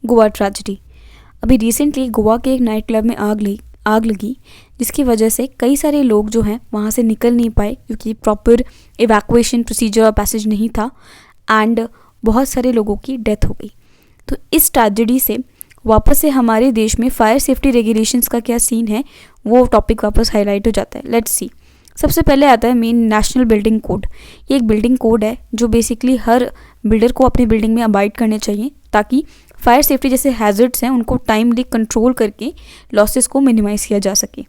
Goa tragedy. अभी recently Goa के एक नाइट क्लब में आग लगी जिसकी वजह से कई सारे लोग जो हैं वहाँ से निकल नहीं पाए क्योंकि प्रॉपर इवैक्यूएशन प्रोसीजर और पैसेज नहीं था एंड बहुत सारे लोगों की डेथ हो गई। तो इस ट्रेजेडी से वापस से हमारे देश में फायर सेफ्टी रेगुलेशंस का क्या सीन है वो टॉपिक वापस हाईलाइट हो जाता है। Let's see. सबसे पहले आता है मेन नेशनल बिल्डिंग कोड। ये एक बिल्डिंग कोड है जो बेसिकली हर बिल्डर को अपनी बिल्डिंग में अबाइड करने चाहिए ताकि फायर सेफ्टी जैसे हैजर्ड्स हैं उनको टाइमली कंट्रोल करके लॉसेस को मिनिमाइज किया जा सके।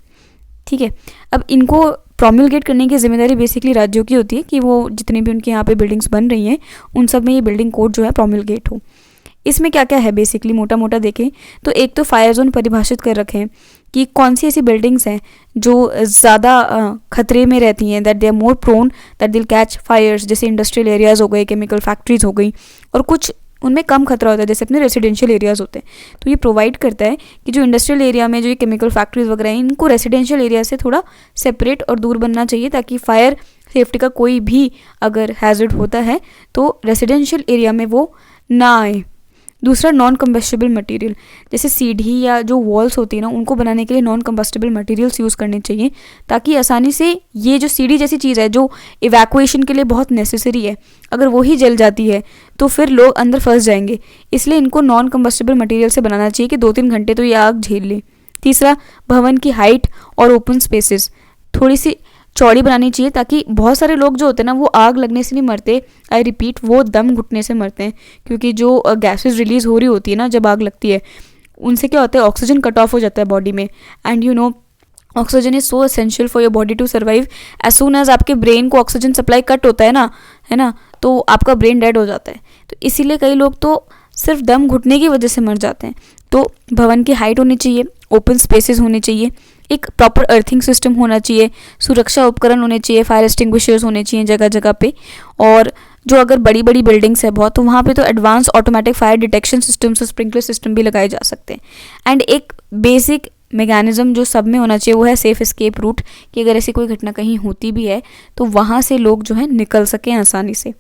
ठीक है, अब इनको प्रोम्युलगेट करने की जिम्मेदारी बेसिकली राज्यों की होती है कि वो जितने भी उनके यहाँ पे बिल्डिंग्स बन रही हैं उन सब में ये बिल्डिंग कोड जो है प्रोम्युलगेट हो। इसमें क्या क्या है बेसिकली मोटा मोटा देखें तो एक तो फायर जोन परिभाषित कर रखे हैं कि कौन सी ऐसी बिल्डिंग्स हैं जो ज़्यादा खतरे में रहती हैं, that they are more prone that they'll catch fires, जैसे इंडस्ट्रियल एरियाज़ हो गए, केमिकल फैक्ट्रीज हो गई, और कुछ उनमें कम खतरा होता है जैसे अपने रेसिडेंशियल एरियाज़ होते हैं। तो ये प्रोवाइड करता है कि जो इंडस्ट्रियल एरिया में जो ये केमिकल फैक्ट्रीज वगैरह हैं इनको रेसिडेंशियल एरिया से थोड़ा सेपरेट और दूर बनना चाहिए ताकि फायर सेफ्टी का कोई भी अगर हैजर्ड होता है तो रेसिडेंशियल एरिया में वो ना आए। दूसरा नॉन कम्बस्टेबल मटेरियल, जैसे सीढ़ी या जो वॉल्स होती है ना उनको बनाने के लिए नॉन कम्बस्टेबल मटेरियल्स यूज़ करने चाहिए ताकि आसानी से ये जो सीढ़ी जैसी चीज़ है जो इवैक्यूएशन के लिए बहुत नेसेसरी है अगर वो ही जल जाती है तो फिर लोग अंदर फंस जाएंगे, इसलिए इनको नॉन कम्बस्टेबल मटेरियल से बनाना चाहिए कि 2-3 घंटे तो ये आग झेल ले। तीसरा, भवन की हाइट और ओपन स्पेसेस थोड़ी सी चौड़ी बनानी चाहिए ताकि बहुत सारे लोग जो होते हैं ना वो आग लगने से नहीं मरते, आई रिपीट वो दम घुटने से मरते हैं क्योंकि जो गैसेस रिलीज हो रही होती है ना जब आग लगती है उनसे क्या होता है ऑक्सीजन कट ऑफ हो जाता है बॉडी में and you know oxygen is so essential for your body to survive. As soon as आपके ब्रेन को ऑक्सीजन सप्लाई कट होता है ना तो आपका ब्रेन डेड हो जाता है। तो इसीलिए कई लोग तो सिर्फ दम घुटने की वजह से मर जाते हैं। तो भवन की हाइट होनी चाहिए, ओपन स्पेसेस होने चाहिए, एक प्रॉपर अर्थिंग सिस्टम होना चाहिए, सुरक्षा उपकरण होने चाहिए, फायर एक्सटिंग्विशर्स होने चाहिए जगह जगह पे, और जो अगर बड़ी बड़ी बिल्डिंग्स है बहुत तो वहाँ पे तो advance automatic fire detection systems और स्प्रिंकलर सिस्टम भी लगाए जा सकते हैं। एंड एक बेसिक मैकेनिज्म जो सब में होना चाहिए वो है सेफ एस्केप रूट कि अगर ऐसी कोई घटना कहीं होती भी है तो वहाँ से लोग जो है निकल सकें आसानी से।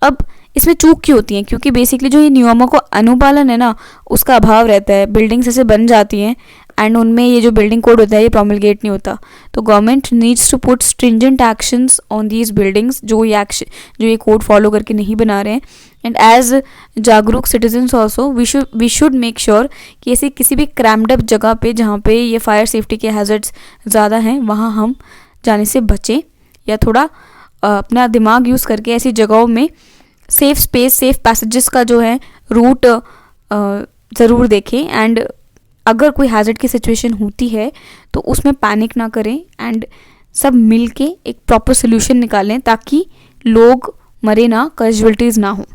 अब इसमें चूक क्यों होती है क्योंकि बेसिकली जो ये नियमों को अनुपालन है ना उसका अभाव रहता है। बिल्डिंग्स ऐसे बन जाती हैं एंड उनमें ये जो बिल्डिंग कोड होता है ये प्रोमलगेट नहीं होता। तो government needs to put stringent actions on these buildings जो ये कोड फॉलो करके नहीं बना रहे हैं। एंड एज जागरूक citizens also we should make sure कि ऐसी किसी भी क्रैम्ड अप जगह पे जहाँ पे ये फायर सेफ्टी के हैजर्ड्स ज़्यादा हैं वहाँ हम जाने से बचें या थोड़ा अपना दिमाग यूज़ करके ऐसी जगहों में सेफ स्पेस सेफ पैसेजेस का जो है रूट ज़रूर देखें। एंड अगर कोई हैजर्ड की सिचुएशन होती है तो उसमें पैनिक ना करें एंड सब मिल के एक प्रॉपर सोल्यूशन निकालें ताकि लोग मरे ना, कैजुअल्टीज़ ना हो।